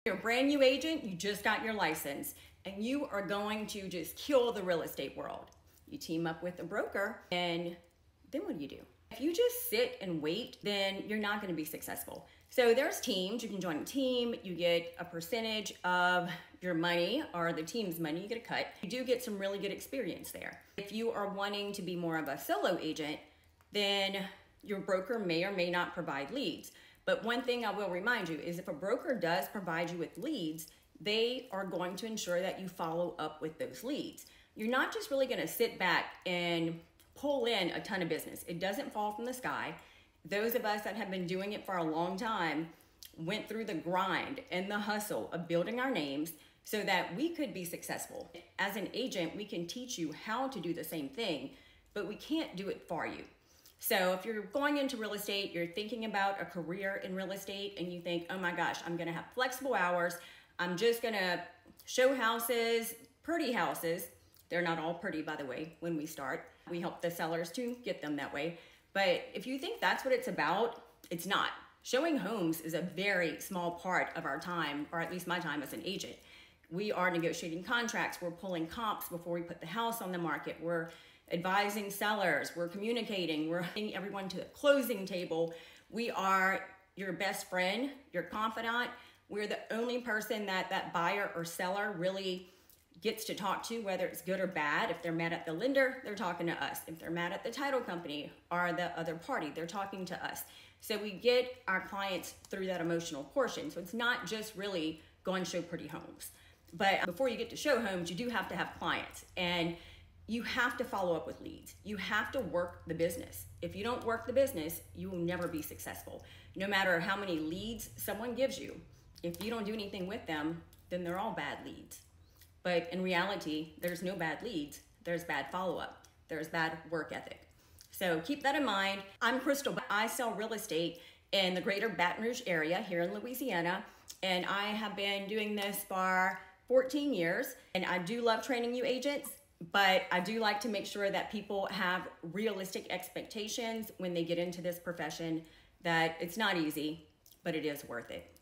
You're a brand new agent, you just got your license, and you are going to just kill the real estate world. You team up with a broker, and then what do? If you just sit and wait, then you're not going to be successful. So there's teams. You can join a team. You get a percentage of your money or the team's money. You get a cut. You do get some really good experience there. If you are wanting to be more of a solo agent, then your broker may or may not provide leads. But one thing I will remind you is if a broker does provide you with leads, they are going to ensure that you follow up with those leads. You're not just really going to sit back and pull in a ton of business. It doesn't fall from the sky. Those of us that have been doing it for a long time went through the grind and the hustle of building our names so that we could be successful. As an agent, we can teach you how to do the same thing, but we can't do it for you. So if you're going into real estate, you're thinking about a career in real estate and you think, oh my gosh, I'm gonna have flexible hours. I'm just gonna show houses, pretty houses. They're not all pretty, by the way, when we start. We help the sellers to get them that way. But if you think that's what it's about, it's not. Showing homes is a very small part of our time, or at least my time as an agent. We are negotiating contracts. We're pulling comps before we put the house on the market. We're advising sellers. We're communicating. We're bringing everyone to the closing table. We are your best friend, your confidant. We're the only person that buyer or seller really gets to talk to, whether it's good or bad. If they're mad at the lender, they're talking to us. If they're mad at the title company or the other party, they're talking to us. So we get our clients through that emotional portion. So it's not just really go and show pretty homes. But before you get to show homes, you do have to have clients, and you have to follow up with leads. You have to work the business. If you don't work the business, you will never be successful. No matter how many leads someone gives you, if you don't do anything with them, then they're all bad leads. But in reality, there's no bad leads. There's bad follow-up. There's bad work ethic. So keep that in mind. I'm Crystal. I sell real estate in the greater Baton Rouge area here in Louisiana, and I have been doing this for 14 years, and I do love training new agents, but I do like to make sure that people have realistic expectations when they get into this profession, that it's not easy, but it is worth it.